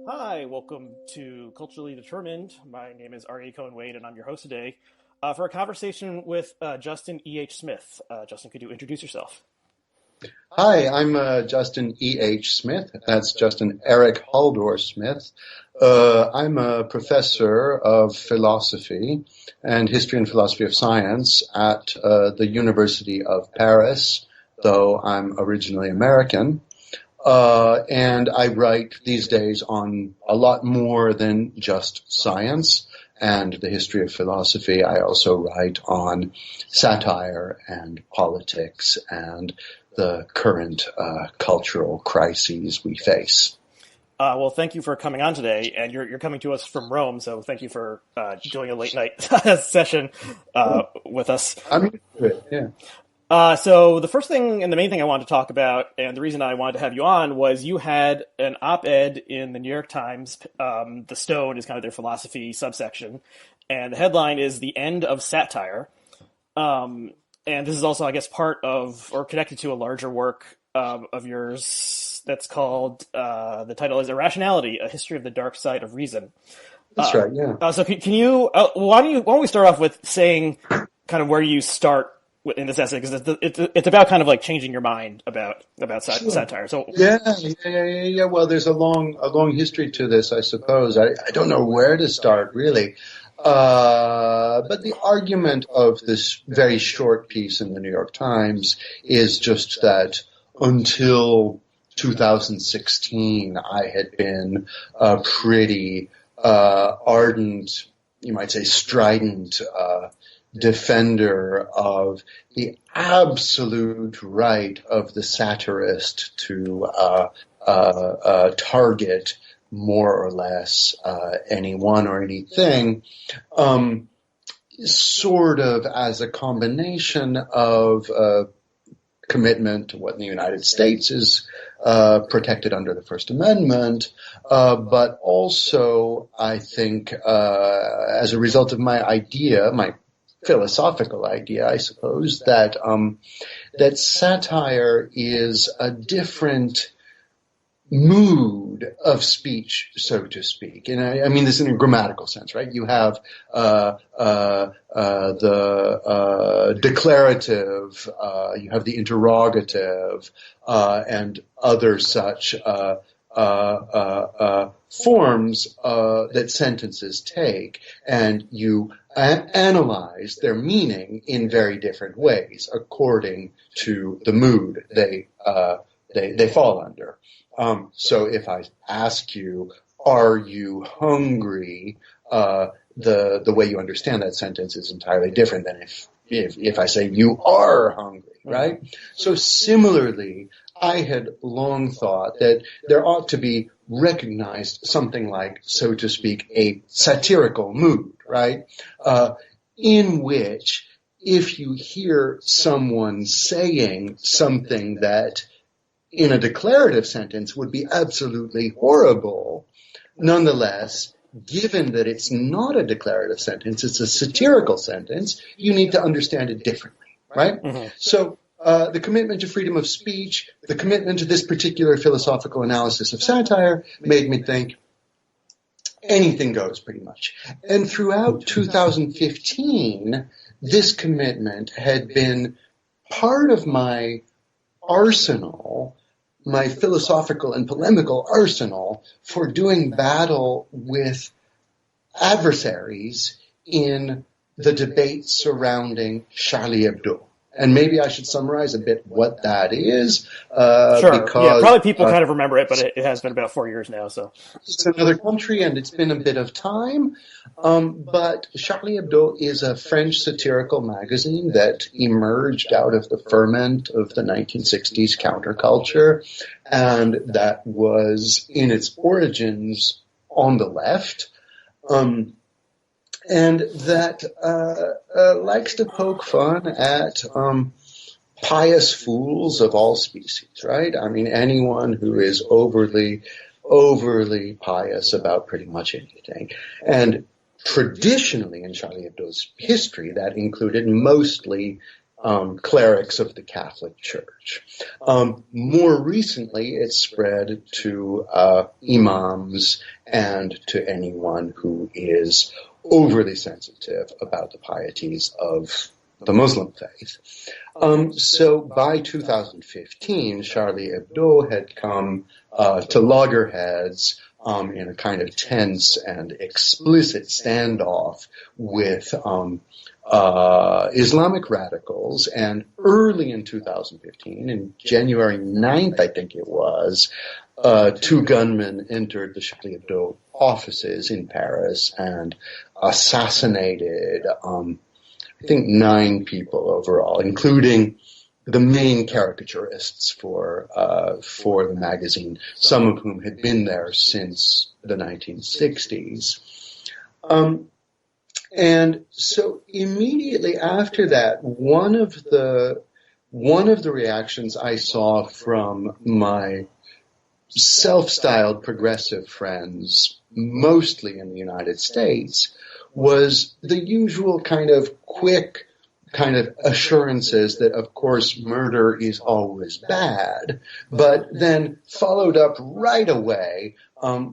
Hi, welcome to Culturally Determined. My name is Aryeh Cohen-Wade, and I'm your host today for a conversation with Justin E.H. Smith. Justin, could you introduce yourself? Hi, I'm Justin E.H. Smith. That's Justin Eric Haldor Smith. I'm a professor of philosophy and history and philosophy of science at the University of Paris, though I'm originally American. And I write these days on a lot more than just science and the history of philosophy. I also write on satire and politics and the current cultural crises we face. Well, thank you for coming on today, and you're coming to us from Rome, so thank you for doing a late night session with us. I'm into it, yeah. So the first thing and the main thing I wanted to talk about, and the reason I wanted to have you on, was you had an op-ed in the New York Times. The Stone is kind of their philosophy subsection, and the headline is "The End of Satire." And this is also, I guess, part of or connected to a larger work of yours that's called, the title is Irrationality, A History of the Dark Side of Reason. That's right, yeah. So can you, why don't we start off with saying kind of where you start in this essay, because it's about kind of like changing your mind about Sure. satire. So Yeah. Well, there's a long history to this, I suppose. I don't know where to start, really. But the argument of this very short piece in the New York Times is just that until 2016, I had been a pretty ardent, you might say strident, defender of the absolute right of the satirist to target more or less anyone or anything, sort of as a combination of commitment to what in the United States is protected under the First Amendment, but also, I think, as a result of my philosophical idea, I suppose, that that satire is a different mood of speech, so to speak. And I mean this in a grammatical sense, right? You have the declarative, you have the interrogative, and other such forms that sentences take, and you analyze their meaning in very different ways according to the mood they fall under. So if I ask you, "Are you hungry?" The way you understand that sentence is entirely different than if I say you are hungry, right? So similarly, I had long thought that there ought to be recognized something like, so to speak, a satirical mood, right? In which if you hear someone saying something that in a declarative sentence would be absolutely horrible, nonetheless, given that it's not a declarative sentence, it's a satirical sentence, you need to understand it differently, right? Mm-hmm. So the commitment to freedom of speech, the commitment to this particular philosophical analysis of satire made me think anything goes pretty much. And throughout 2015, this commitment had been part of my arsenal, my philosophical and polemical arsenal for doing battle with adversaries in the debate surrounding Charlie Hebdo. And maybe I should summarize a bit what that is. Sure. Because, yeah, probably people kind of remember it, but it has been about 4 years now. So it's another country, and it's been a bit of time. But Charlie Hebdo is a French satirical magazine that emerged out of the ferment of the 1960s counterculture, and that was in its origins on the left. And that likes to poke fun at pious fools of all species, right? I mean, anyone who is overly pious about pretty much anything. And traditionally in Charlie Hebdo's history, that included mostly clerics of the Catholic Church. More recently, it spread to imams and to anyone who is overly sensitive about the pieties of the Muslim faith. So by 2015, Charlie Hebdo had come to loggerheads in a kind of tense and explicit standoff with Islamic radicals, and early in 2015, in January 9th, I think it was, two gunmen entered the Charlie Hebdo offices in Paris and assassinated, I think 9 people overall, including the main caricaturists for the magazine, some of whom had been there since the 1960s. And so immediately after that, one of the reactions I saw from my self-styled progressive friends, mostly in the United States, was the usual kind of quick kind of assurances that, of course, murder is always bad, but then followed up right away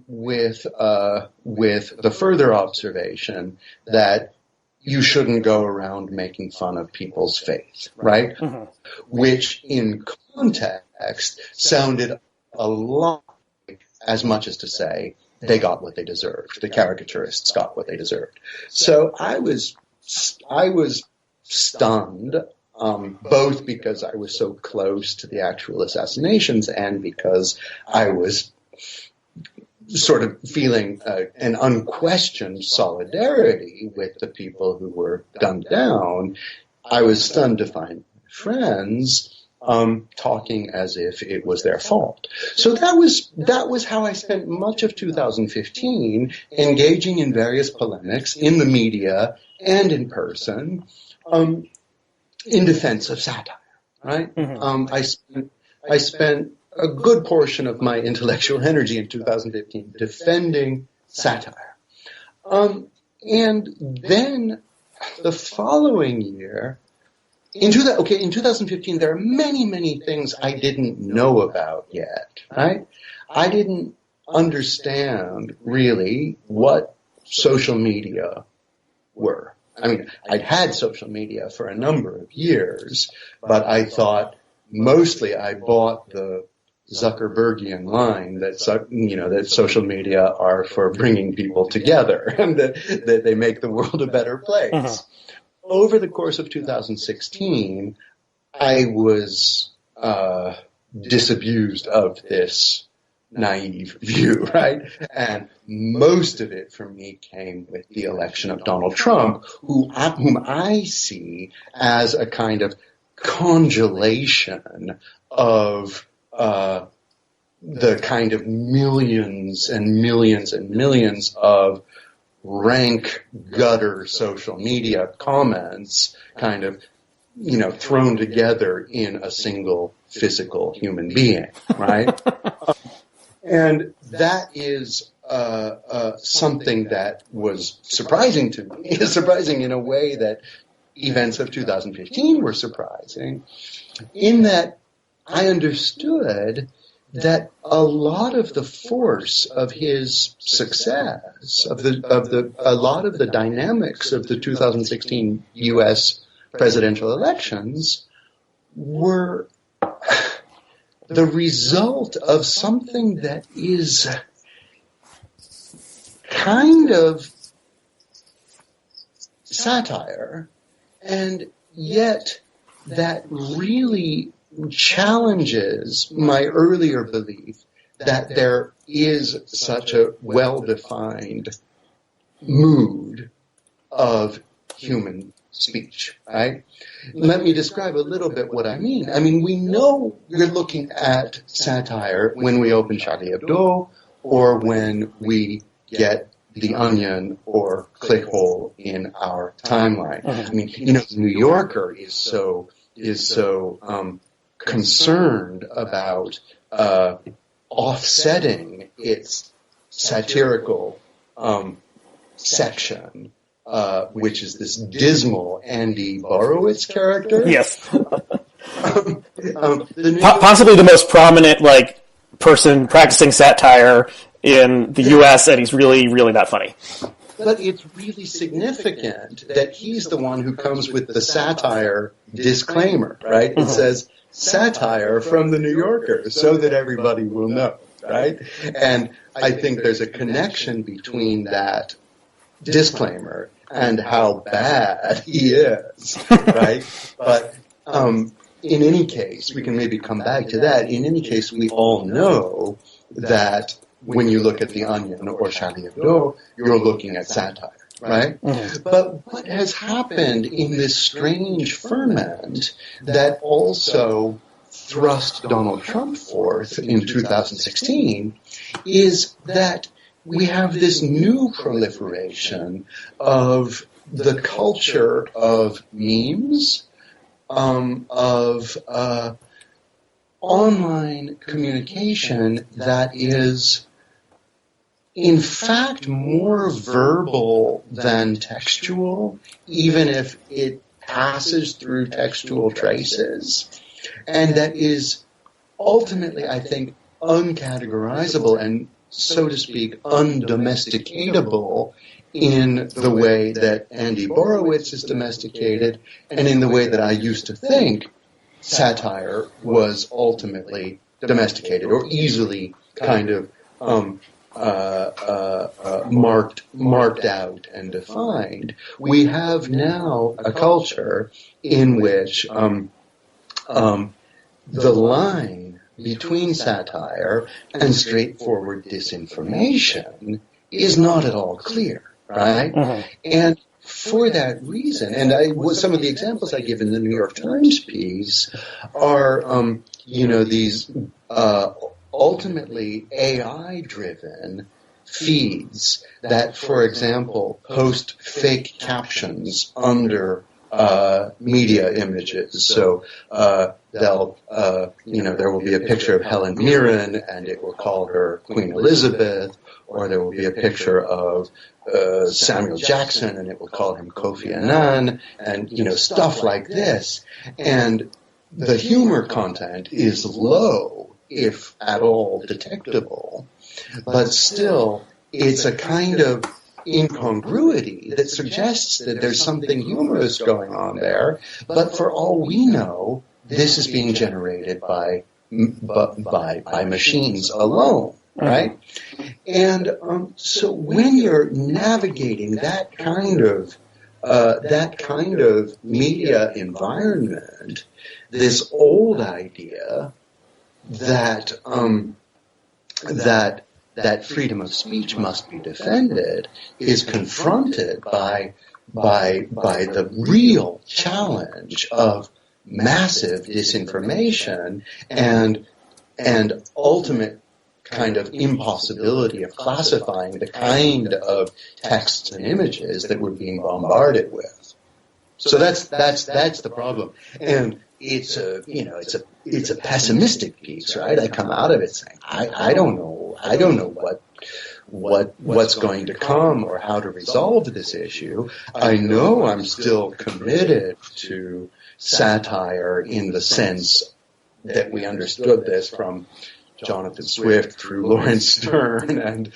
with the further observation that you shouldn't go around making fun of people's faith, right? Mm-hmm. Which in context sounded a lot as much as to say they got what they deserved. The caricaturists got what they deserved. So I was stunned, both because I was so close to the actual assassinations and because I was sort of feeling an unquestioned solidarity with the people who were gunned down. I was stunned to find friends talking as if it was their fault. So that was how I spent much of 2015 engaging in various polemics in the media and in person, in defense of satire, right? Mm-hmm. I spent a good portion of my intellectual energy in 2015 defending satire. And then the following year, in 2015, there are many, many things I didn't know about yet, right? I didn't understand really what social media were. I mean, I'd had social media for a number of years, but I thought mostly I bought the Zuckerbergian line that social media are for bringing people together and that they make the world a better place. Uh-huh. Over the course of 2016, I was disabused of this naive view, right? And most of it for me came with the election of Donald Trump, whom I see as a kind of congelation of the kind of millions and millions and millions of rank gutter social media comments kind of, thrown together in a single physical human being, right? And that is something that was surprising to me, surprising in a way that events of 2015 were surprising, in that I understood that a lot of the force of his success, a lot of the dynamics of the 2016 U.S. presidential elections were the result of something that is kind of satire, and yet that really challenges my earlier belief that there is such a well-defined mood of human speech, right? Let me describe a little bit what I mean. I mean, we know we're looking at satire when we open Charlie Hebdo or when we get The Onion or Clickhole in our timeline. I mean, New Yorker is so concerned about offsetting its satirical section which is this dismal Andy Borowitz character. Yes. Possibly the most prominent, person practicing satire in the U.S., and he's really, really not funny. But it's really significant that he's the one who comes with the satire disclaimer, right? It says, satire from the New Yorker, so that everybody will know, right? And I think there's a connection between that disclaimer and how bad he is, right? But in any case, we can maybe come back to that. In any case, we all know that when you look at The Onion or Charlie Hebdo, you're looking at satire, right? Mm-hmm. But what has happened in this strange ferment that also thrust Donald Trump forth in 2016 is that we have this new proliferation of the culture of memes, of online communication that is in fact more verbal than textual, even if it passes through textual traces, and that is ultimately, I think, uncategorizable and, so to speak, undomesticatable in the way that Andy Borowitz is domesticated and in the way that I used to think satire was ultimately domesticated or easily kind of marked out and defined. We have now a culture in which the line between satire and straightforward disinformation is not at all clear, right? Mm-hmm. And for that reason, and some of the examples I give in the New York Times piece are, these ultimately AI-driven feeds that, for example, post fake captions under media images. So there will be a picture of Helen Mirren, and it will call her Queen Elizabeth, or there will be a picture of Samuel Jackson, and it will call him Kofi Annan, and stuff like this. And the humor content is low, if at all detectable, but still it's a kind of incongruity that suggests that there's something humorous going on there, but for all we know, this is being generated by machines alone, right? And so when you're navigating that kind of media environment, this old idea that freedom of speech must be defended is confronted by the real challenge of massive disinformation and ultimate kind of impossibility of classifying the kind of texts and images that we're being bombarded with. So that's the problem. And it's a pessimistic piece, right? I come out of it saying, I don't know what's going to come or how to resolve this issue. I know I'm still committed to satire in the sense that we understood this from Jonathan Swift through Lawrence Stern and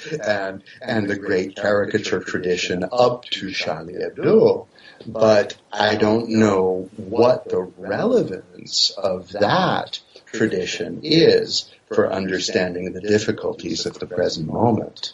the great caricature tradition up to Charlie Hebdo. But I don't know what the relevance of that tradition is for understanding the difficulties of the present moment.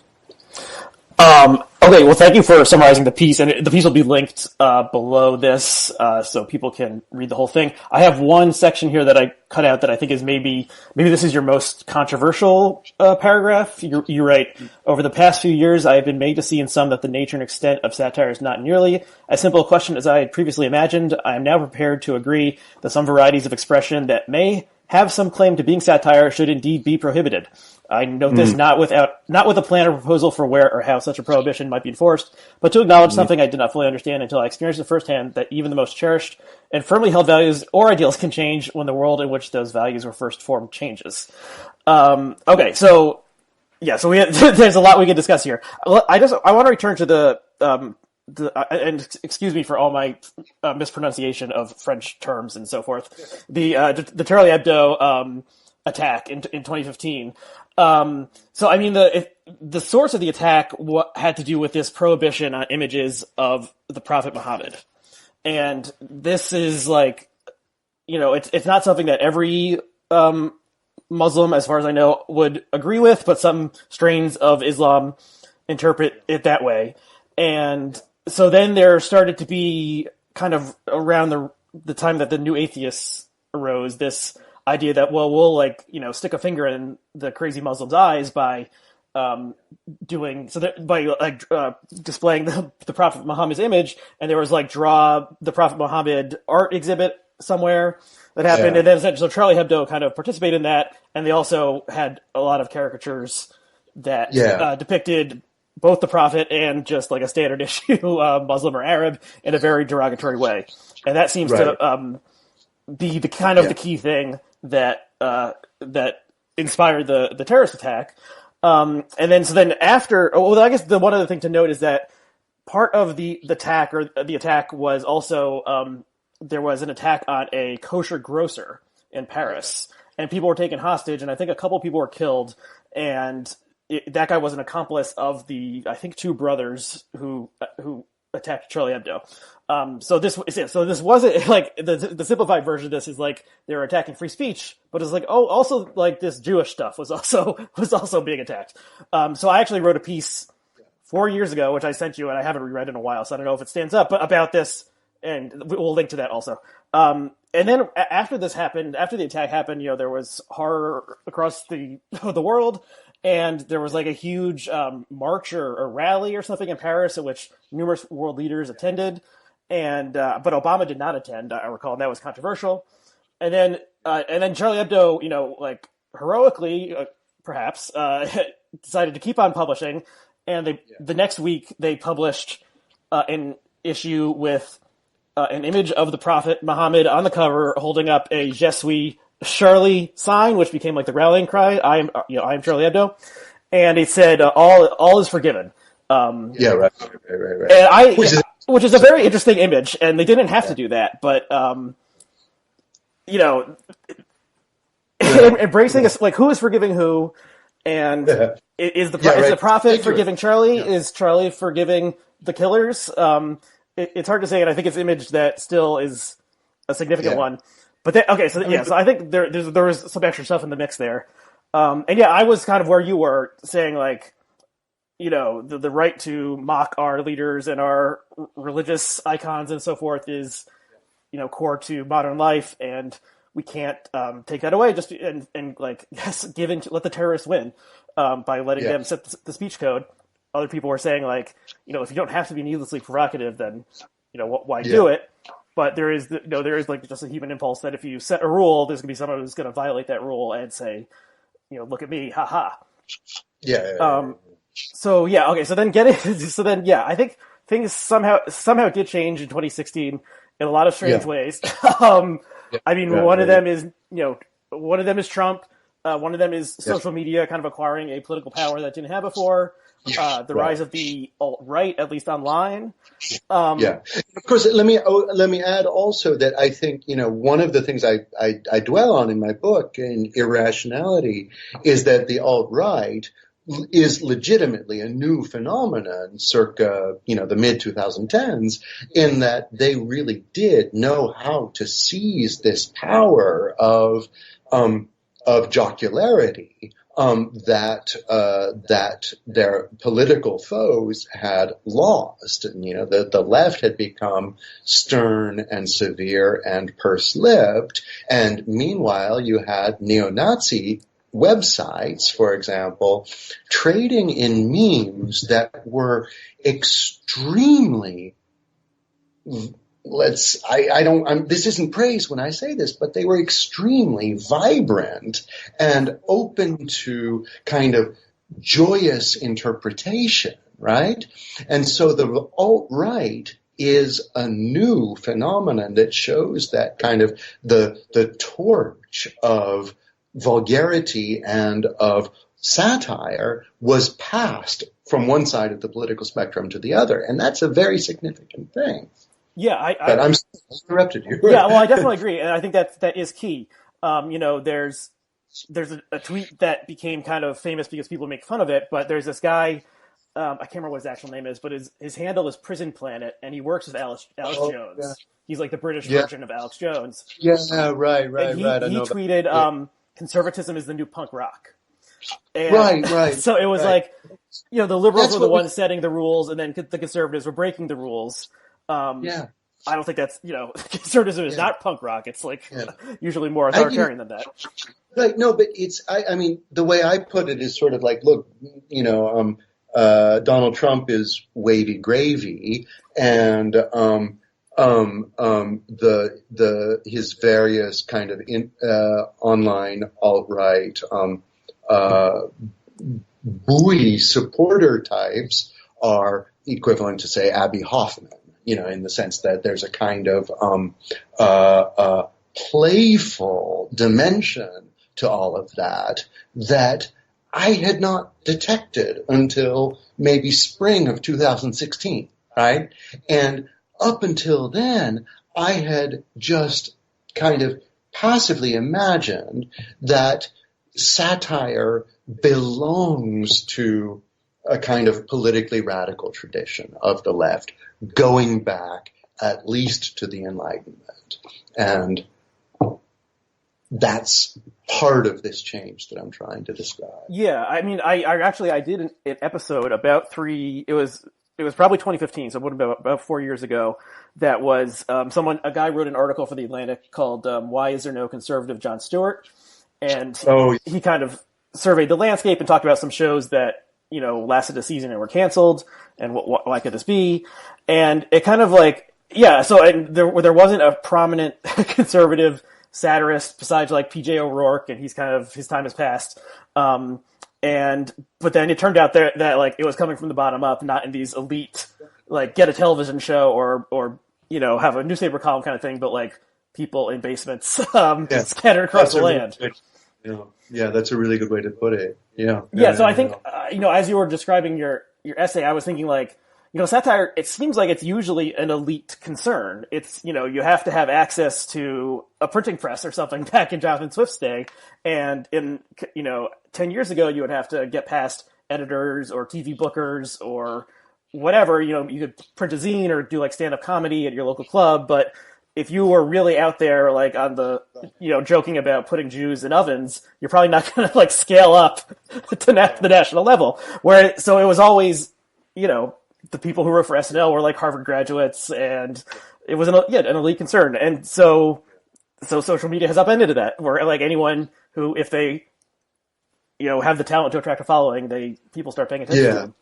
Okay, well, thank you for summarizing the piece, and the piece will be linked below this, so people can read the whole thing. I have one section here that I cut out that I think is maybe this is your most controversial paragraph. You write, over the past few years, I have been made to see in some that the nature and extent of satire is not nearly as simple a question as I had previously imagined. I am now prepared to agree that some varieties of expression that may have some claim to being satire should indeed be prohibited. I note this not with a plan or proposal for where or how such a prohibition might be enforced, but to acknowledge something I did not fully understand until I experienced it firsthand, that even the most cherished and firmly held values or ideals can change when the world in which those values were first formed changes. There's a lot we can discuss here. I want to return to the and excuse me for all my mispronunciation of French terms and so forth. The Charlie Hebdo attack in 2015. So I mean the source of the attack had to do with this prohibition on images of the Prophet Muhammad, and this is like, it's not something that every Muslim, as far as I know, would agree with, but some strains of Islam interpret it that way. And so then there started to be, kind of around the time that the New Atheists arose, this idea that, well, we'll stick a finger in the crazy Muslims' eyes by displaying the Prophet Muhammad's image, and there was draw the Prophet Muhammad art exhibit somewhere that happened, and then so Charlie Hebdo kind of participated in that, and they also had a lot of caricatures that depicted both the Prophet and just like a standard issue Muslim or Arab in a very derogatory way, and that seems to be the kind of the key thing that inspired the terrorist attack. And then after, I guess the one other thing to note is that part of the attack was also there was an attack on a kosher grocer in Paris, and people were taken hostage, and I think a couple people were killed, and that guy was an accomplice of the, I think, two brothers who attacked Charlie Hebdo. So this wasn't like the simplified version of this is like they were attacking free speech, but it's like, also like this Jewish stuff was also being attacked. So I actually wrote a piece 4 years ago, which I sent you, and I haven't reread in a while, so I don't know if it stands up, but about this, and we'll link to that also. And then after this happened, after the attack happened, there was horror across the world. And there was like a huge march or rally or something in Paris at which numerous world leaders attended, and but Obama did not attend, I recall, and that was controversial. And then Charlie Hebdo, heroically, perhaps, decided to keep on publishing, and the next week they published an issue with an image of the Prophet Muhammad on the cover, holding up a Je suis Charlie sign, which became like the rallying cry. I am Charlie Hebdo, and it said all is forgiven. Right. And which is a very interesting image, and they didn't have to do that, but embracing us, like, who is forgiving who, and is the Prophet forgiving Charlie? Yeah. Is Charlie forgiving the killers? It's hard to say, and I think it's an image that still is a significant one. But so I think there was some extra stuff in the mix there. And I was kind of where you were saying, like, the right to mock our leaders and our religious icons and so forth is, core to modern life, and we can't take that away just and let the terrorists win by letting them set the speech code. Other people were saying, like, if you don't have to be needlessly provocative, then why do it? But there is like just a human impulse that if you set a rule, there's gonna be someone who's gonna violate that rule and say, look at me, haha. So then I think things somehow did change in 2016 in a lot of strange ways. I mean, one of them is Trump. One of them is social media kind of acquiring a political power that didn't have before. The rise of the alt-right, at least online. Of course, let me add also that I think, one of the things I dwell on in my book, in Irrationality, is that the alt-right is legitimately a new phenomenon circa, the mid-2010s, in that they really did know how to seize this power of jocularity that their political foes had lost. And, the left had become stern and severe and purse-lipped. And meanwhile, you had neo-Nazi websites, for example, trading in memes that were extremely, this isn't praise when I say this, but they were extremely vibrant and open to kind of joyous interpretation, right? And so the alt-right is a new phenomenon that shows that kind of the torch of vulgarity and of satire was passed from one side of the political spectrum to the other, and that's a very significant thing. Yeah, But I'm interrupted you. Yeah, well, I definitely agree, and I think that is key. There's a tweet that became kind of famous because people make fun of it, but there's this guy, I can't remember what his actual name is, but his handle is Prison Planet, and he works with Alex Jones. Yeah. He's like the British version of Alex Jones. Yeah, right. He tweeted, conservatism is the new punk rock. And right. So it was like, the liberals were the ones setting the rules, and then the conservatives were breaking the rules. I don't think that's, conservatism is not punk rock. It's like usually more authoritarian than that. Right. No, but I mean, the way I put it is sort of like, look, Donald Trump is wavy gravy, and his various kind of online alt-right buoy supporter types are equivalent to, say, Abby Hoffman, in the sense that there's a kind of playful dimension to all of that I had not detected until maybe spring of 2016, right? And up until then, I had just kind of passively imagined that satire belongs to a kind of politically radical tradition of the left, going back at least to the Enlightenment. And that's part of this change that I'm trying to describe. Yeah, I mean, I did an episode about it was probably 2015, so it would have been about 4 years ago, that was a guy wrote an article for The Atlantic called Why Is There No Conservative Jon Stewart? And he kind of surveyed the landscape and talked about some shows that, lasted a season and were canceled, and why could this be? And it kind of like, there wasn't a prominent conservative satirist besides like PJ O'Rourke, and his time has passed. But then it turned out that like it was coming from the bottom up, not in these elite, like get a television show or have a newspaper column kind of thing, but like people in basements scattered across the land. Yeah, that's a really good way to put it. Yeah. So I think as you were describing your essay, I was thinking like, satire, it seems like it's usually an elite concern. It's, you have to have access to a printing press or something back in Jonathan Swift's day. And 10 years ago, you would have to get past editors or TV bookers or whatever. You could print a zine or do like stand-up comedy at your local club. But if you were really out there, like on the, joking about putting Jews in ovens, you're probably not going to like scale up to the national level. So it was always, the people who wrote for SNL were like Harvard graduates, and it was an elite concern. And so social media has upended that, where like anyone who, if they, have the talent to attract a following, people start paying attention to them.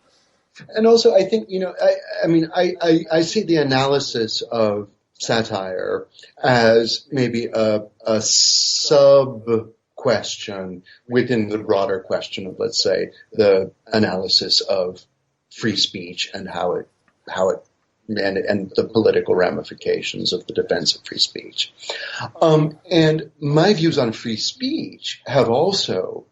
And also, I think, I see the analysis of satire as maybe a sub-question within the broader question of, let's say, the analysis of free speech and how it and the political ramifications of the defense of free speech. And my views on free speech have also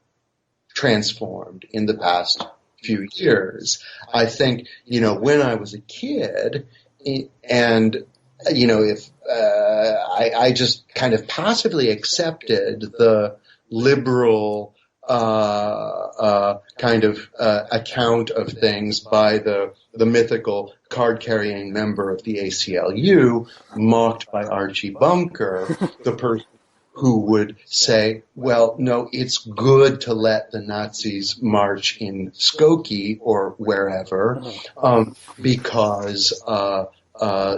transformed in the past few years. I think, when I was a kid, and if I just kind of passively accepted the liberal kind of account of things by the mythical card-carrying member of the ACLU, mocked by Archie Bunker, the person who would say, well, no, it's good to let the Nazis march in Skokie or wherever, because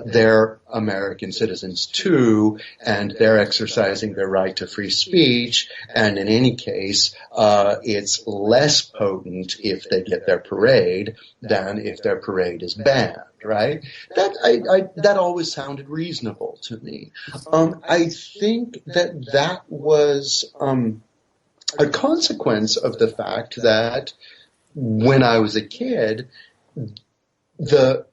they're American citizens too, and they're exercising their right to free speech, and in any case, it's less potent if they get their parade than if their parade is banned, right? That always sounded reasonable to me. I think that was a consequence of the fact that when I was a kid, the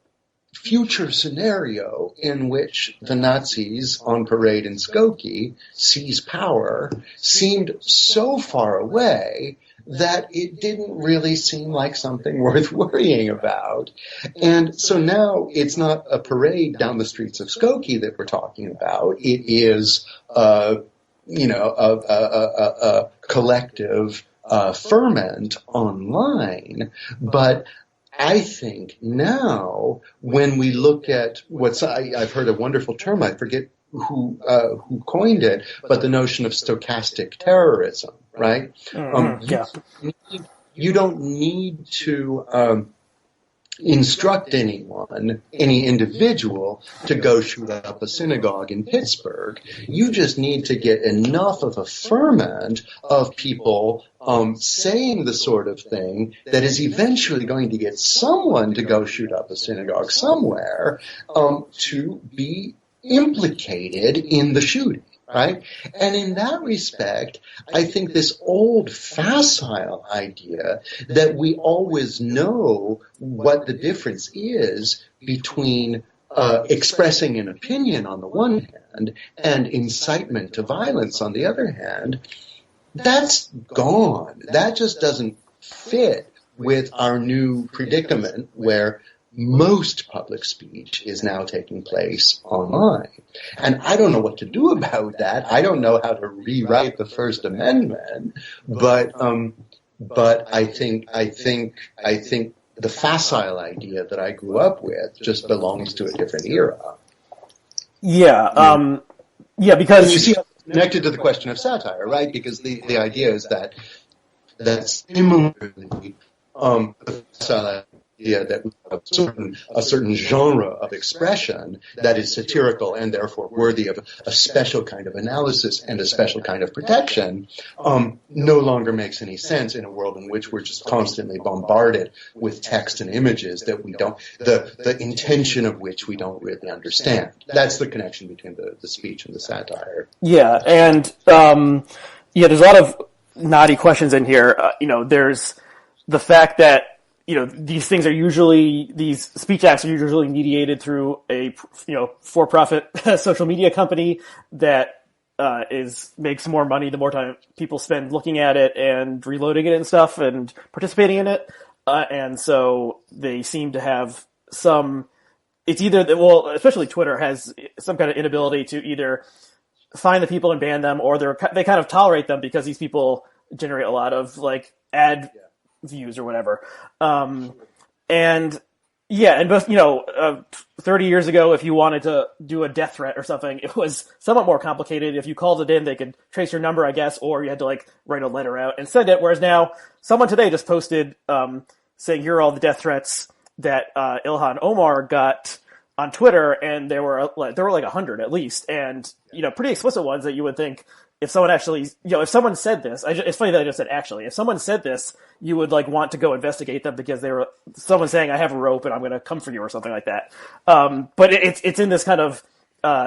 future scenario in which the Nazis on parade in Skokie seize power seemed so far away that it didn't really seem like something worth worrying about. And so now it's not a parade down the streets of Skokie that we're talking about. It is, a collective ferment online. But I think now, when we look at I've heard a wonderful term, I forget who coined it, but the notion of stochastic terrorism, right? You don't need to instruct any individual, to go shoot up a synagogue in Pittsburgh. You just need to get enough of a ferment of people saying the sort of thing that is eventually going to get someone to go shoot up a synagogue somewhere, to be implicated in the shooting. Right? And in that respect, I think this old facile idea that we always know what the difference is between expressing an opinion on the one hand and incitement to violence on the other hand, that's gone. That just doesn't fit with our new predicament where most public speech is now taking place online. And I don't know what to do about that. I don't know how to rewrite the First Amendment, but I think the facile idea that I grew up with just belongs to a different era. Yeah, because and you see how it's connected to the question of satire, right? Because the idea is that similarly, the facile idea that we have a certain genre of expression that is satirical and therefore worthy of a special kind of analysis and a special kind of protection, no longer makes any sense in a world in which we're just constantly bombarded with text and images that we don't, the intention of which we don't really understand. That's the connection between the speech and the satire. Yeah, and there's a lot of naughty questions in here. There's the fact that these speech acts are usually mediated through a, for-profit social media company that makes more money the more time people spend looking at it and reloading it and stuff and participating in it. And so they seem to have especially Twitter has some kind of inability to either find the people and ban them, or they kind of tolerate them because these people generate a lot of ad views or whatever. And 30 years ago, if you wanted to do a death threat or something, it was somewhat more complicated. If you called it in, they could trace your number, I guess, or you had to write a letter out and send it. Whereas now, someone today just posted, saying, here are all the death threats that, Ilhan Omar got on Twitter, and there were 100 at least, and, pretty explicit ones that you would think, if someone actually, if someone said this, it's funny that I just said actually, if someone said this, you would want to go investigate them because someone saying, I have a rope and I'm going to come for you or something like that. But it's in this kind of,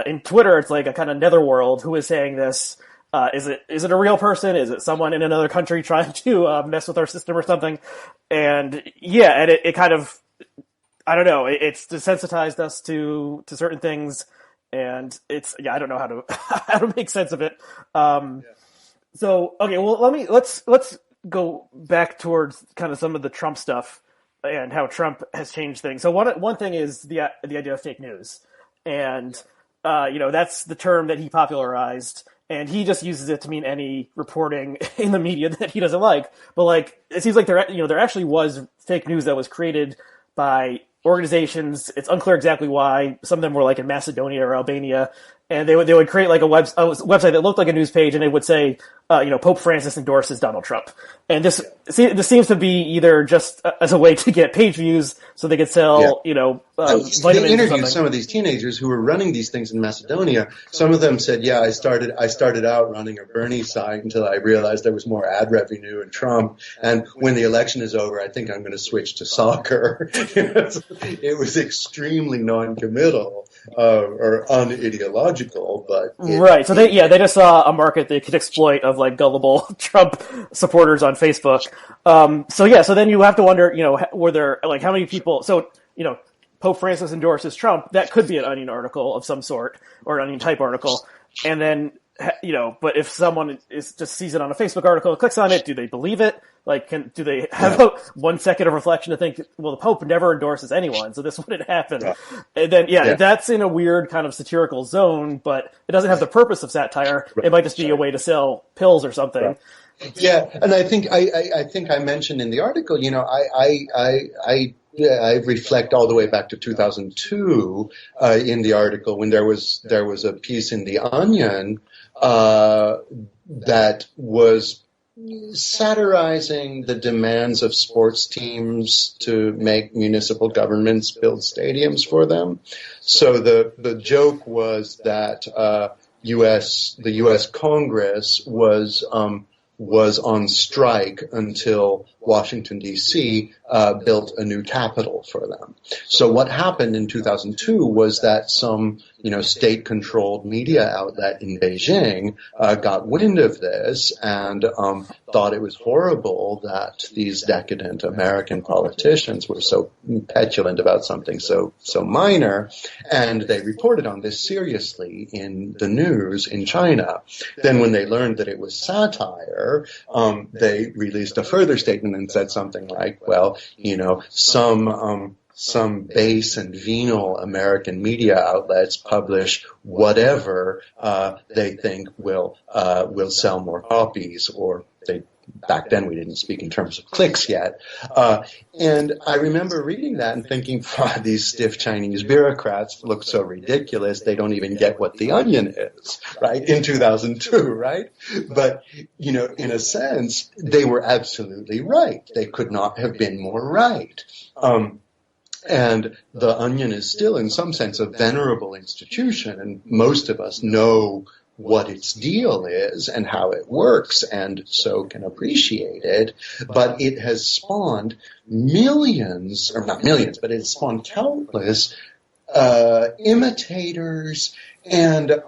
in Twitter, it's like a kind of netherworld. Who is saying this? Is it a real person? Is it someone in another country trying to, mess with our system or something? And it kind of, I don't know, it's desensitized us to certain things. And I don't know how to make sense of it. So, okay, well, let's go back towards kind of some of the Trump stuff and how Trump has changed things. So one thing is the idea of fake news. And, that's the term that he popularized, and he just uses it to mean any reporting in the media that he doesn't like. But it seems like there actually was fake news that was created by organizations. It's unclear exactly why. Some of them were in Macedonia or Albania, and they would create a website that looked like a news page, and it would say, Pope Francis endorses Donald Trump. And this seems to be either just as a way to get page views so they could sell, vitamins. They interviewed some of these teenagers who were running these things in Macedonia. Some of them said, I started out running a Bernie site until I realized there was more ad revenue in Trump. And when the election is over, I think I'm going to switch to soccer. It was extremely non-committal, or unideological, but right. So they just saw a market they could exploit of gullible Trump supporters on Facebook. So then you have to wonder, were there how many people? So Pope Francis endorses Trump, that could be an Onion article of some sort, or an Onion type article. And then, but if someone just sees it on a Facebook article, clicks on it, do they believe it? Like, do they have 1 second of reflection to think, well, the Pope never endorses anyone, so this wouldn't happen. Yeah. And then, that's in a weird kind of satirical zone, but it doesn't have the purpose of satire. Right. It might just be a way to sell pills or something. Right. Yeah, and I think I mentioned in the article, I reflect all the way back to 2002 in the article when there was a piece in the Onion that was satirizing the demands of sports teams to make municipal governments build stadiums for them. So the joke was that the U.S. Congress was on strike until Washington, D.C. Built a new capital for them. So what happened in 2002 was that some, state-controlled media outlet in Beijing got wind of this and thought it was horrible that these decadent American politicians were so petulant about something so minor, and they reported on this seriously in the news in China. Then when they learned that it was satire, they released a further statement and said something like, well, some base and venal American media outlets publish whatever they think will sell more copies, or back then we didn't speak in terms of clicks yet. And I remember reading that and thinking, these stiff Chinese bureaucrats look so ridiculous, they don't even get what the Onion is, right? In 2002, right? But, in a sense, they were absolutely right. They could not have been more right. And the Onion is still, in some sense, a venerable institution, and most of us know what its deal is and how it works, and so can appreciate it. But it has spawned millions, or not millions, but it has spawned countless imitators and,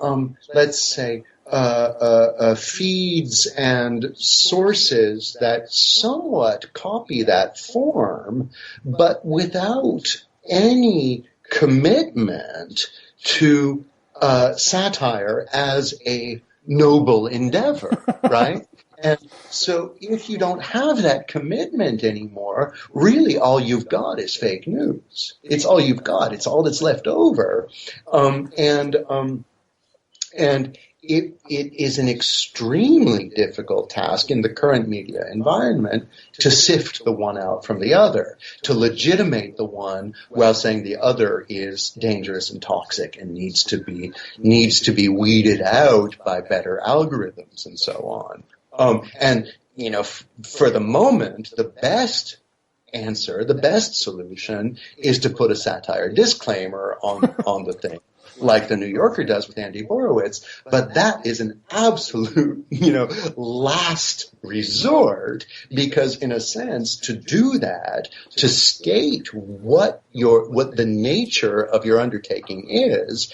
let's say, feeds and sources that somewhat copy that form, but without any commitment to satire as a noble endeavor, right? And so if you don't have that commitment anymore, really all you've got is fake news. It's all you've got. It's all that's left over. And it is an extremely difficult task in the current media environment to sift the one out from the other, to legitimate the one while saying the other is dangerous and toxic and needs to be weeded out by better algorithms and so on. For the moment, the best answer, the best solution is to put a satire disclaimer on the thing, like the New Yorker does with Andy Horowitz, but that is an absolute, last resort, because in a sense, to do that, to state what the nature of your undertaking is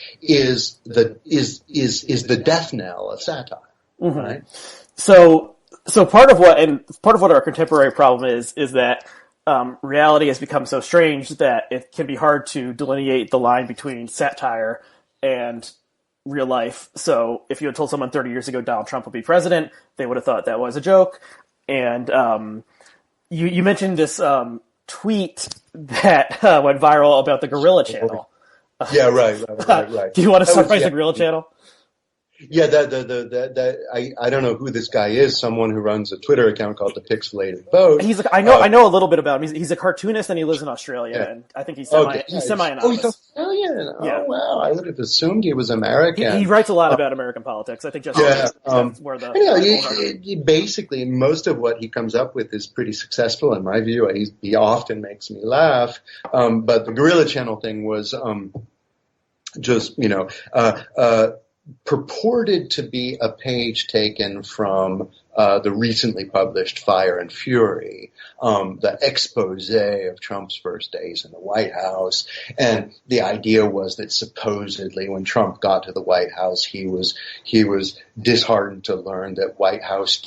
the death knell of satire, mm-hmm. Right? So part of what our contemporary problem is that reality has become so strange that it can be hard to delineate the line between satire and real life. So if you had told someone 30 years ago Donald Trump would be president, they would have thought that was a joke. And you mentioned this tweet that went viral about the Gorilla Channel. Yeah, right. Do you want to summarize the Gorilla Channel? Yeah, I don't know who this guy is. Someone who runs a Twitter account called The Pixelated Vote. I know a little bit about him. He's a cartoonist and he lives in Australia, and I think he's semi-anonymous. Oh, he's Australian. Yeah. Oh, wow. I would have assumed he was American. He writes a lot about American politics. I think that's where the basically most of what he comes up with is pretty successful in my view. He often makes me laugh. But the Gorilla Channel thing was purported to be a page taken from the recently published Fire and Fury, the expose of Trump's first days in the White House. And the idea was that supposedly when Trump got to the White House, he was disheartened to learn that the White House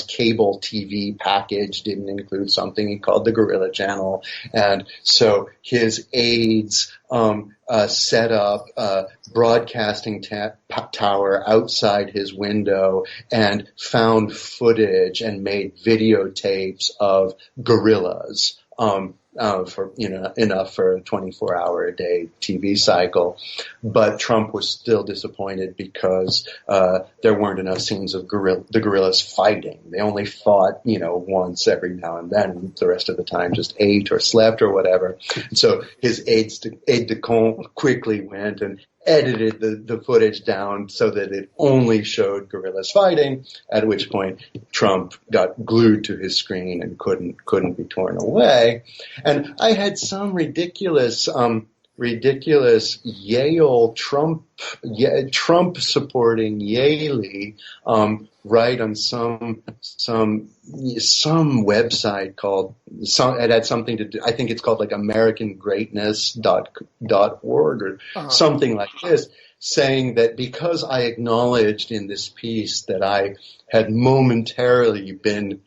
cable TV package didn't include something he called the Gorilla Channel. And so his aides set up a broadcasting tower outside his window and found footage and made videotapes of gorillas, for, enough for a 24-hour-a-day TV cycle. But Trump was still disappointed because there weren't enough scenes of the gorillas fighting. They only fought, once every now and then. The rest of the time just ate or slept or whatever. And so his aide-de-camp quickly went and edited the footage down so that it only showed gorillas fighting, at which point Trump got glued to his screen and couldn't be torn away. And I had some ridiculous Yale Trump supporting Yaley write on some website called it had something to do, I think it's called like AmericanGreatness.org or something like this, saying that because I acknowledged in this piece that I had momentarily been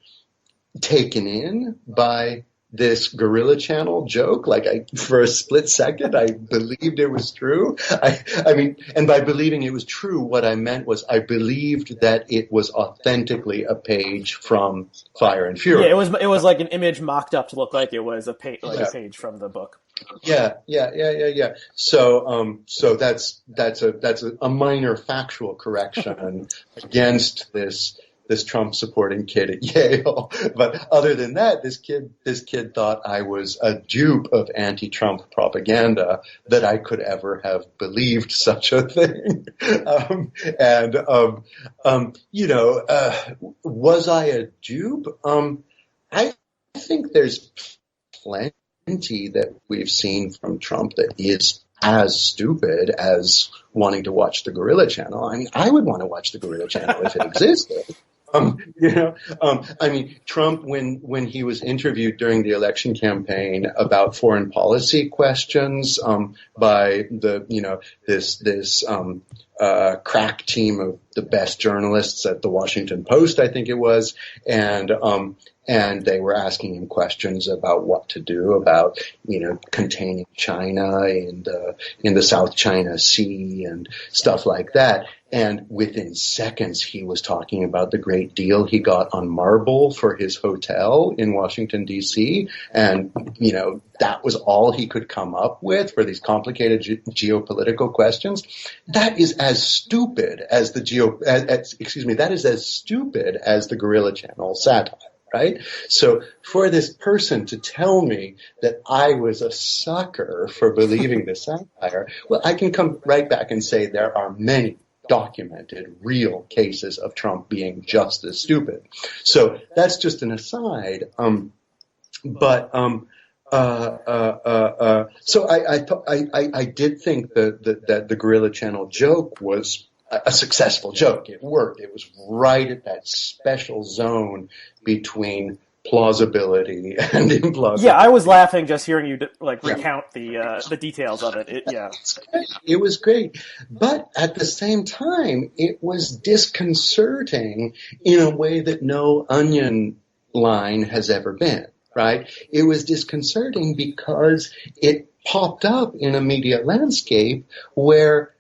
taken in by this Gorilla Channel joke, for a split second, I believed it was true. I mean, and by believing it was true, what I meant was I believed that it was authentically a page from Fire and Fury. Yeah, it was like an image mocked up to look like it was a page from the book. Yeah. So that's a minor factual correction against this Trump supporting kid at Yale. But other than that, this kid thought I was a dupe of anti-Trump propaganda, that I could ever have believed such a thing. Was I a dupe? I think there's plenty that we've seen from Trump that is as stupid as wanting to watch the Gorilla Channel. I mean, I would want to watch the Gorilla Channel if it existed. Trump, when he was interviewed during the election campaign about foreign policy questions, by this crack team of the best journalists at the Washington Post, I think it was, and they were asking him questions about what to do about, containing China in the South China Sea and stuff like that. And within seconds, he was talking about the great deal he got on marble for his hotel in Washington, D.C. And, that was all he could come up with for these complicated geopolitical questions. That is as stupid as that is as stupid as the Gorilla Channel satire. Right? So for this person to tell me that I was a sucker for believing the satire, well, I can come right back and say there are many documented real cases of Trump being just as stupid. So that's just an aside. So I did think that the Gorilla Channel joke was a successful joke. It worked. It was right at that special zone between plausibility and implausibility. Yeah, I was laughing just hearing you recount the details of it. It was great. But at the same time, it was disconcerting in a way that no Onion line has ever been, right? It was disconcerting because it popped up in a media landscape where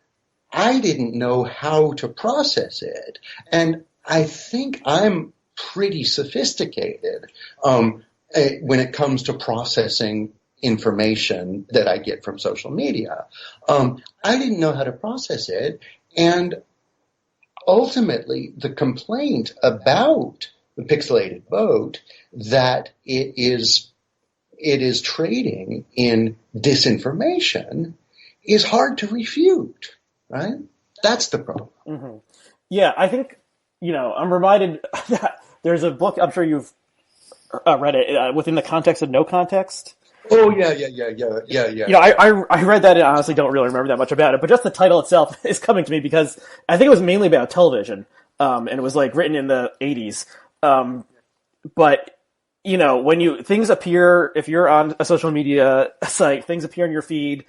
I didn't know how to process it. And I think I'm pretty sophisticated when it comes to processing information that I get from social media. I didn't know how to process it. And ultimately, the complaint about the pixelated vote that it is trading in disinformation is hard to refute. Right? That's the problem. Mm-hmm. Yeah, I think, I'm reminded that there's a book, I'm sure you've read it, Within the Context of No Context. Oh, yeah. I read that and I honestly don't really remember that much about it, but just the title itself is coming to me because I think it was mainly about television. and it was like written in the 80s. But when things appear, if you're on a social media site, things appear in your feed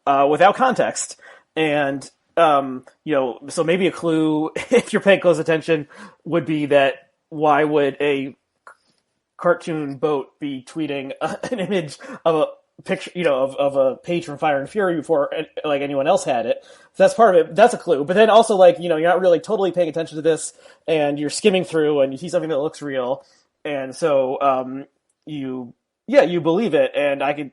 without context, and so maybe a clue, if you're paying close attention, would be that why would a cartoon boat be tweeting an image of a picture, of a page from Fire and Fury before like anyone else had it. So that's part of it. That's a clue. But then also like, you're not really totally paying attention to this, and you're skimming through and you see something that looks real. And so, you believe it. And I could,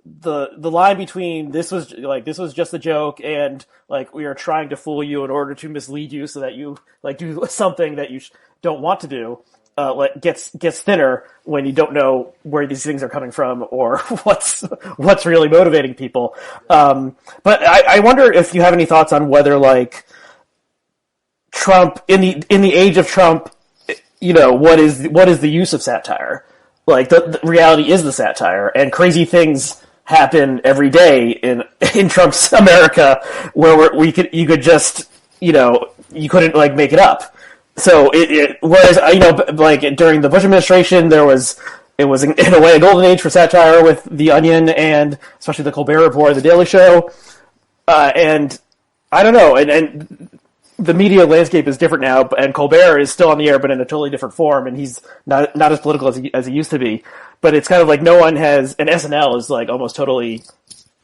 the line between this was just a joke and like we are trying to fool you in order to mislead you so that you like do something that you don't want to do, like gets thinner when you don't know where these things are coming from or what's really motivating people. But I wonder if you have any thoughts on whether like Trump in the age of Trump, what is the use of satire? Like the reality is the satire, and crazy things happen every day in Trump's America where you could just you couldn't like make it up. So whereas like during the Bush administration it was in a way a golden age for satire with The Onion and especially the Colbert Report, the Daily Show, and I don't know, and the media landscape is different now, and Colbert is still on the air, but in a totally different form, and he's not as political as he used to be. But it's kind of like no one has, and SNL is like almost totally,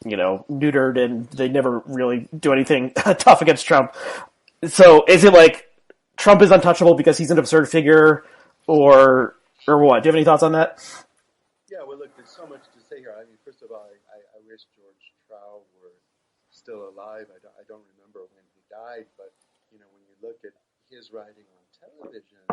neutered, and they never really do anything tough against Trump. So is it like Trump is untouchable because he's an absurd figure, or what? Do you have any thoughts on that? Yeah, well, look, there's so much to say here. I mean, first of all, I wish George Trow were still alive. I don't remember when he died, but when you look at his writing on television,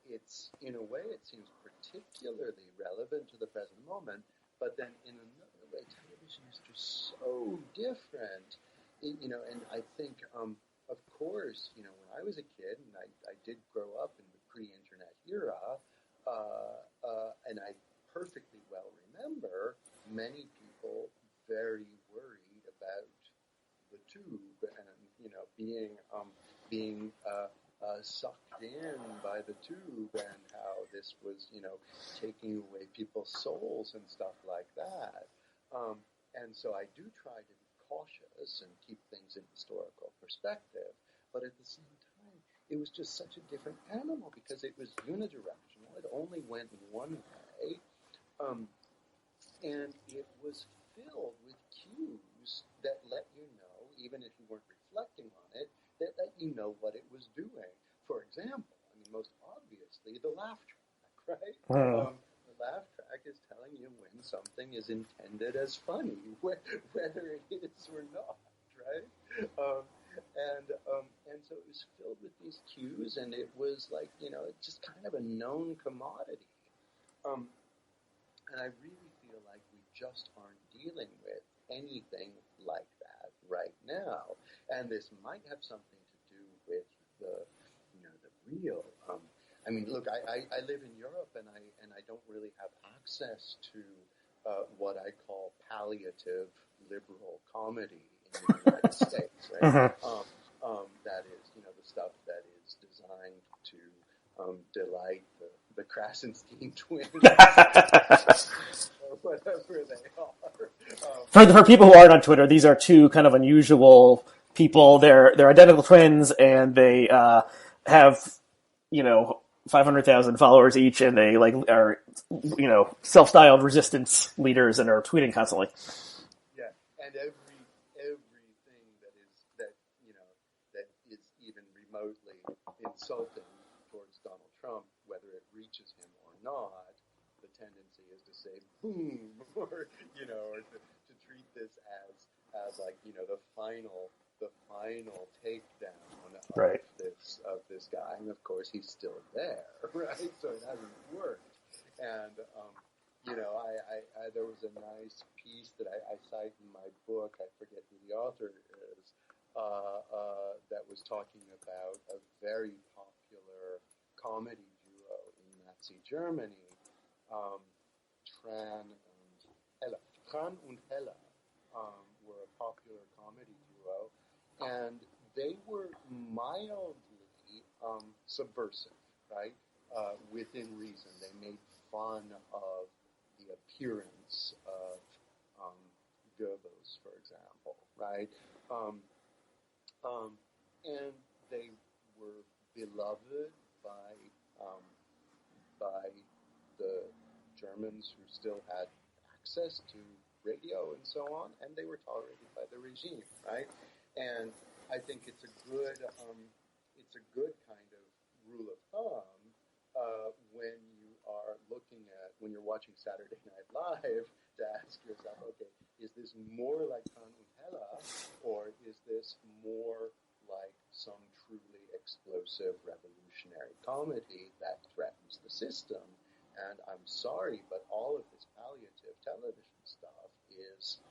it's in a way it seems particularly relevant to the present moment. But then in another way, television is just so different. And I think, of course, when I was a kid, and I did grow up in the pre-internet era, and I perfectly well remember many people very worried about the tube and being sucked in by the tube and how this was taking away people's souls and stuff like that. And so I do try to be cautious and keep things in historical perspective, but at the same time it was just such a different animal because it was unidirectional. It only went one way. And it was filled with cues that let you know, even if you weren't reflecting on it, that let you know what it was doing. For example, most obviously, the laugh track, right? The laugh track is telling you when something is intended as funny, whether it is or not, right? And so it was filled with these cues, and it was like, it's just kind of a known commodity. And I really feel like we just aren't dealing with anything like that right now. And this might have something to do with the real. Look, I live in Europe, and I don't really have access to what I call palliative liberal comedy in the United States, right? That is, the stuff that is designed to delight the Krasenstein twins, or whatever they are. For people who aren't on Twitter, these are two kind of unusual people. They're identical twins, and they have 500,000 followers each, and they are self-styled resistance leaders and are tweeting constantly. Yeah, and everything that is even remotely insulting towards Donald Trump, whether it reaches him or not, the tendency is to say boom, or to treat this as like the final takedown Right. of this guy, and of course he's still there, right? So it hasn't worked. And I there was a nice piece that I cite in my book. I forget who the author is. That was talking about a very popular comedy duo in Nazi Germany, Tran and Hella were a popular comedy duo, and they were mildly subversive, right? Within reason, they made fun of the appearance of Goebbels, for example, right? Um, and they were beloved um, by the Germans who still had access to radio and so on, and they were tolerated by the regime, right? And I think it's a good kind of rule of thumb when you're watching Saturday Night Live to ask yourself, okay, is this more like Fun und Hella, or is this more like some truly explosive revolutionary comedy that threatens the system? And I'm sorry, but all of this palliative television stuff is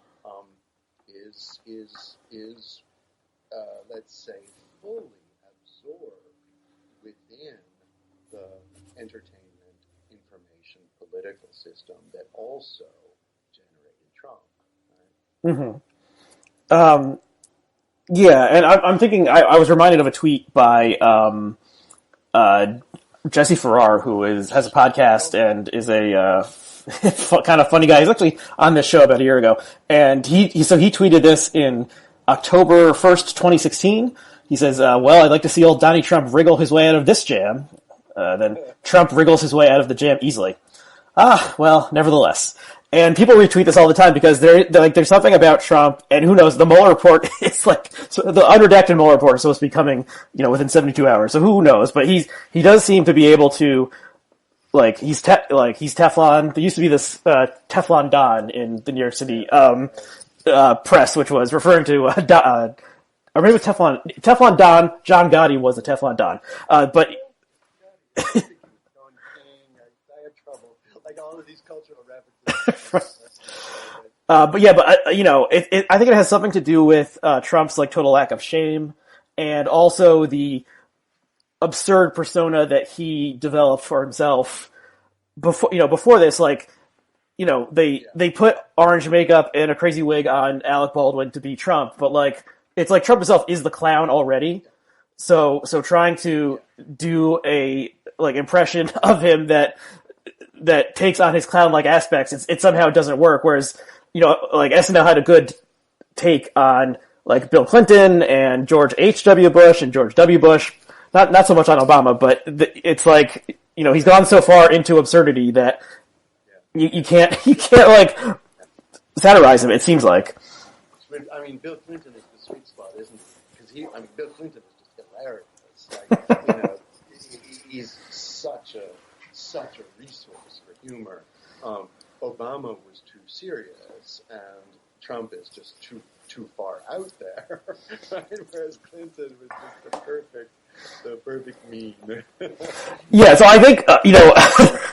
let's say, fully absorbed within the entertainment, information, political system that also generated Trump. Right? Yeah, and I'm thinking, I was reminded of a tweet by Jesse Farrar, who has a podcast and is a kind of funny guy. He's actually on this show about a year ago, and he tweeted this in October 1st, 2016. He says, "Well, I'd like to see old Donnie Trump wriggle his way out of this jam." Then Trump wriggles his way out of the jam easily. Well, nevertheless. And people retweet this all the time because there's something about Trump, and who knows, the Mueller report is like, so the unredacted Mueller report is supposed to be coming, within 72 hours. So who knows? But he does seem to be able to, he's Teflon. There used to be this, Teflon Don in the New York City, press, which was referring to, or maybe it was Teflon Don. John Gotti was a Teflon Don. But, I had trouble. Like all of these cultural references. I think it has something to do with Trump's total lack of shame, and also the absurd persona that he developed for himself before this. They put orange makeup and a crazy wig on Alec Baldwin to be Trump, but it's like Trump himself is the clown already. So trying to do a impression of him that takes on his clown-like aspects, it somehow doesn't work. Whereas, SNL had a good take on Bill Clinton and George H.W. Bush and George W. Bush. Not so much on Obama, but it's he's gone so far into absurdity that you can't satirize him. It seems like. I mean, Bill Clinton is the sweet spot, isn't he? Because Bill Clinton is just hilarious. He's such a resource for humor. Obama was too serious, and Trump is just too far out there, right? Whereas Clinton was just the perfect meme. Yeah, so I think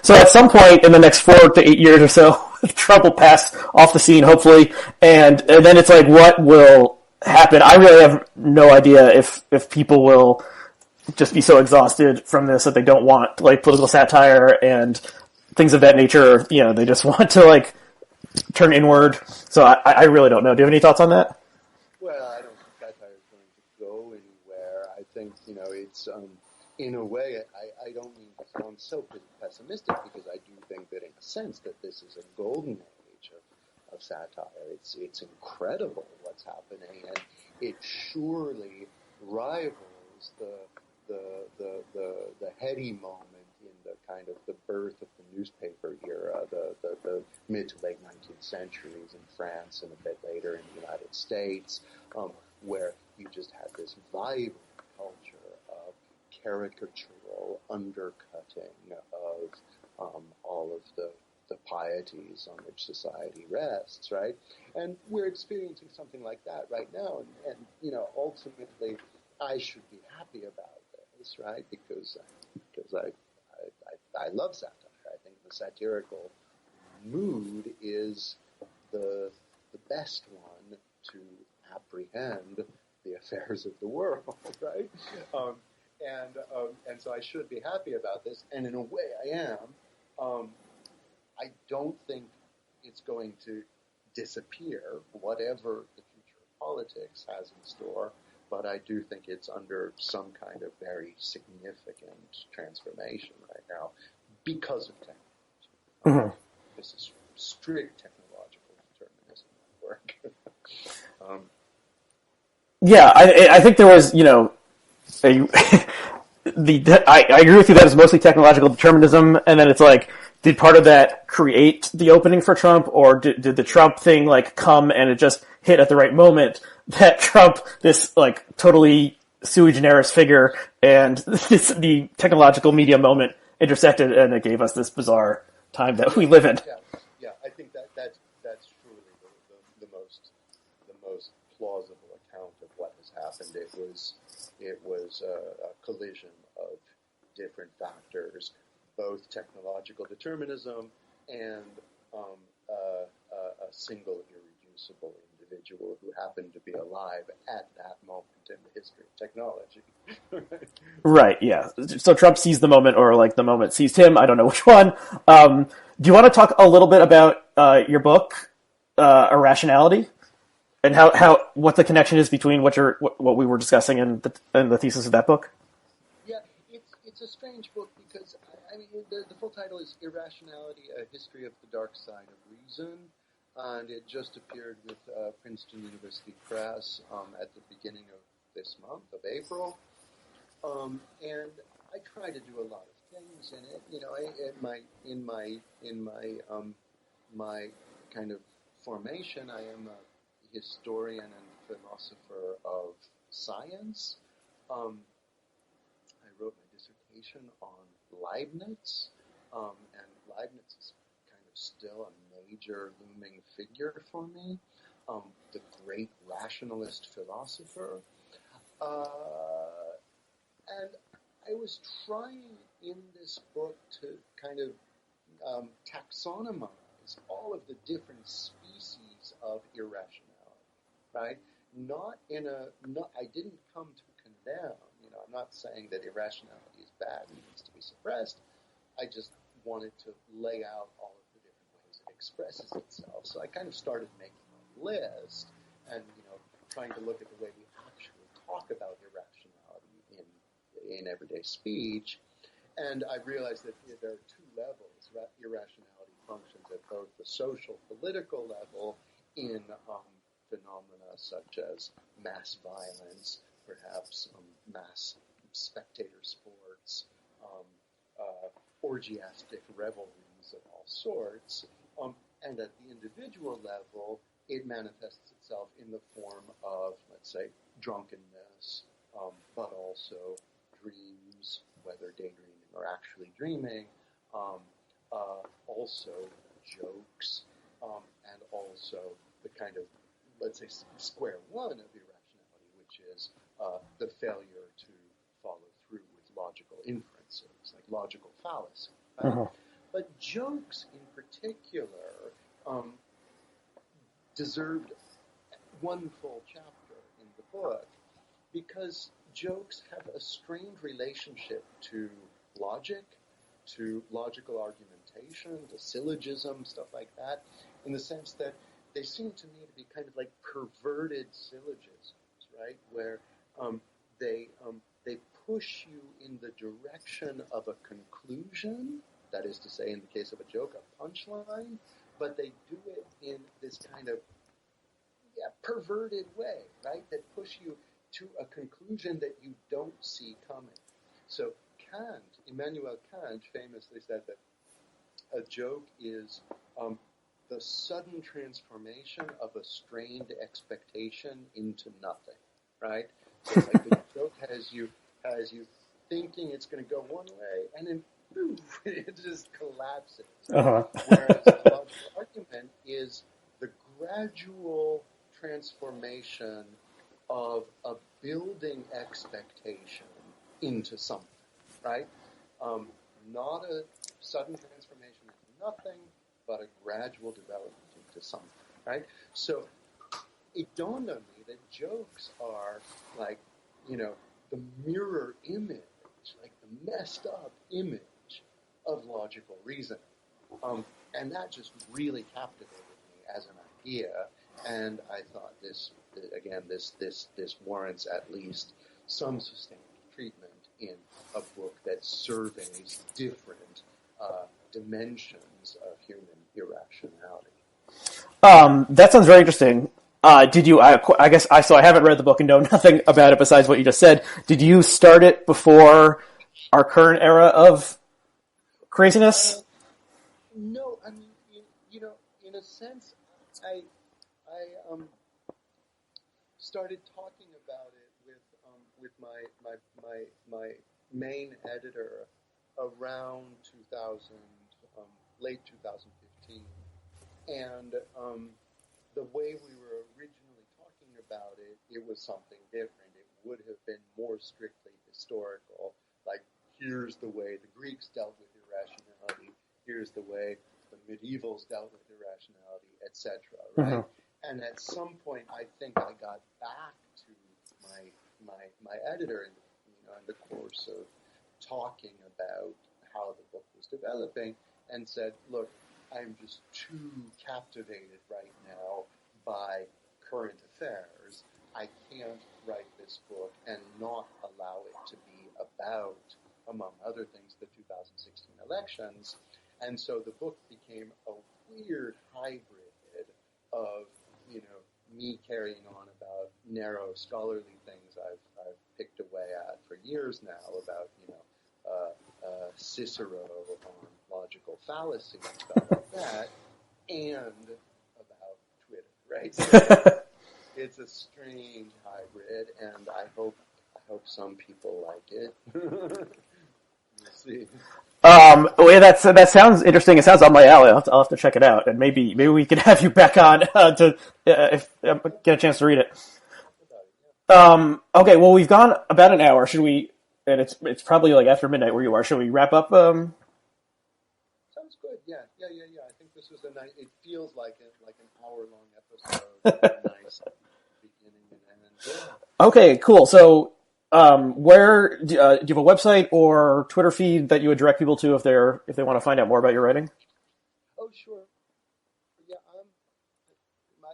so at some point in the next 4 to 8 years or so, Trump will pass off the scene, hopefully, and then it's what will happen. I really have no idea if people will just be so exhausted from this that they don't want political satire and things of that nature. They just want to turn inward. So I really don't know. Do you have any thoughts on that? Well, I don't think satire is going to go anywhere. I think it's in a way. I don't mean to sound so pessimistic, because I do think that in a sense that this is a golden age of satire. It's incredible what's happening, and it surely rivals the heady moment in the kind of the birth of the newspaper era, the mid to late 19th centuries in France and a bit later in the United States, where you just had this vibrant culture of caricatural undercutting of all of the pieties on which society rests, right? And we're experiencing something like that right now, and ultimately I should be happy about this, right? Because I love satire. I think the satirical mood is the best one to apprehend the affairs of the world, right? And so I should be happy about this, and in a way I am. I don't think it's going to disappear, whatever the future of politics has in store. but I do think it's under some kind of very significant transformation right now because of technology. Mm-hmm. This is strict technological determinism at work. Yeah, I think there was, a, I agree with you that it's mostly technological determinism, and then it's like, did part of that create the opening for Trump, or did the Trump thing like come and it just hit at the right moment that Trump, this like totally sui generis figure, and the technological media moment intersected, and it gave us this bizarre time that we live in. Yeah. I think that's truly the most plausible account of what has happened. It was a collision of different factors, both technological determinism and a single irreducible individual who happened to be alive at that moment in the history of technology. Right, yeah. So Trump sees the moment, or like the moment sees him. I don't know which one. Do you want to talk a little bit about your book, Irrationality, and how what the connection is between what we were discussing and the thesis of that book? Yeah, it's a strange book because I mean the full title is Irrationality: A History of the Dark Side of Reason, and it just appeared with Princeton University Press at the beginning of this month of April. And I try to do a lot of things in it. My kind of formation, I am a historian and philosopher of science. I wrote my dissertation on Leibniz, and Leibniz is kind of still a major looming figure for me, the great rationalist philosopher. And I was trying in this book to kind of taxonomize all of the different species of irrationality, right? I didn't come to condemn, I'm not saying that irrationality is bad and needs to be suppressed. I just wanted to lay out all of the different ways it expresses itself. So I kind of started making a list and, trying to look at the way we actually talk about irrationality in everyday speech. And I realized that there are two levels. Irrationality functions at both the social, political level in phenomena such as mass violence, perhaps mass spectator sports, orgiastic revelries of all sorts. And at the individual level, it manifests itself in the form of, let's say, drunkenness, but also dreams, whether daydreaming or actually dreaming, also jokes, and also the kind of, let's say, square one of irrationality, which is the failure to follow through with logical inferences, like logical fallacy. Right? Uh-huh. But jokes in particular deserved one full chapter in the book because jokes have a strained relationship to logic, to logical argumentation, to syllogism, stuff like that, in the sense that they seem to me to be kind of like perverted syllogisms, right? Where they push you in the direction of a conclusion, that is to say, in the case of a joke, a punchline, but they do it in this kind of perverted way, right? That push you to a conclusion that you don't see coming. So Immanuel Kant famously said that a joke is the sudden transformation of a strained expectation into nothing, right? So it's like the joke has you thinking it's going to go one way, and then boom, it just collapses. Uh-huh. Whereas the logical argument is the gradual transformation of a building expectation into something, right? Not a sudden transformation into nothing, but a gradual development into something, right? So it dawned on me that jokes are like, the mirror image, like the messed up image of logical reasoning. And that just really captivated me as an idea. And I thought this warrants at least some sustained treatment in a book that surveys different dimensions of human irrationality. That sounds very interesting. Did you? I guess I haven't read the book and know nothing about it besides what you just said. Did you start it before our current era of craziness? No, I mean, in a sense, I started talking about it with my main editor around 2000, late 2015, and the way we were originally talking about it, it was something different. It would have been more strictly historical, like here's the way the Greeks dealt with irrationality, here's the way the medievals dealt with irrationality, etc. Right? Mm-hmm. And at some point, I think I got back to my editor in the course of talking about how the book was developing, and said, look, I'm just too captivated right now by current affairs. I can't write this book and not allow it to be about, among other things, the 2016 elections. And so the book became a weird hybrid of, me carrying on about narrow scholarly things I've picked away at for years now about, Cicero on logical fallacy and stuff like that, and about Twitter, right? So it's a strange hybrid, and I hope some people like it. We'll see. Well, that sounds interesting. It sounds on my alley. I'll have to check it out, and maybe we can have you back on to if get a chance to read it. Okay, well, we've gone about an hour. Should we? And it's probably like after midnight where you are. Should we wrap up? Sounds good. Yeah. I think this was a nice. It feels like an hour-long episode. Nice beginning and end. Yeah. Okay, cool. So, where do you have a website or Twitter feed that you would direct people to if they want to find out more about your writing? Oh, sure. Yeah. My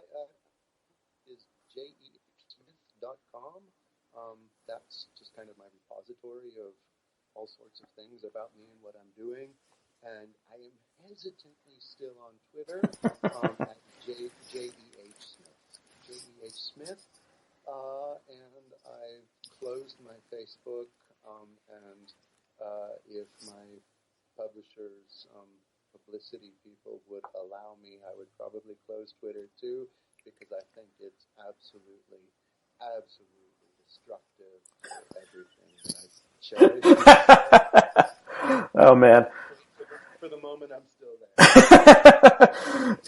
is jehsmith.com. That's just kind of my repository of all sorts of things about me and what I'm doing. And I am hesitantly still on Twitter at JEH Smith. And I've closed my Facebook. And if my publishers, publicity people would allow me, I would probably close Twitter too, because I think it's absolutely destructive for everything I cherish. Oh man. For the moment, I'm still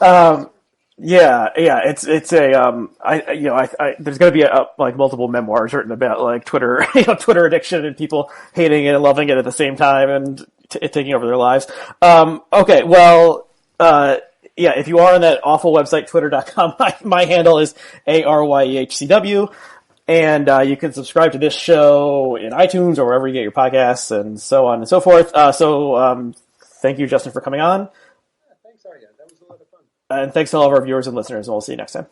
there. Yeah. It's a there's going to be like multiple memoirs written about like Twitter, Twitter addiction and people hating it and loving it at the same time and taking over their lives. Okay, well, yeah, if you are on that awful website, twitter.com, my handle is ARYEHCW. And you can subscribe to this show in iTunes or wherever you get your podcasts and so on and so forth. So thank you, Justin, for coming on. Yeah, thanks, Aryeh. That was a lot of fun. And thanks to all of our viewers and listeners, and we'll see you next time.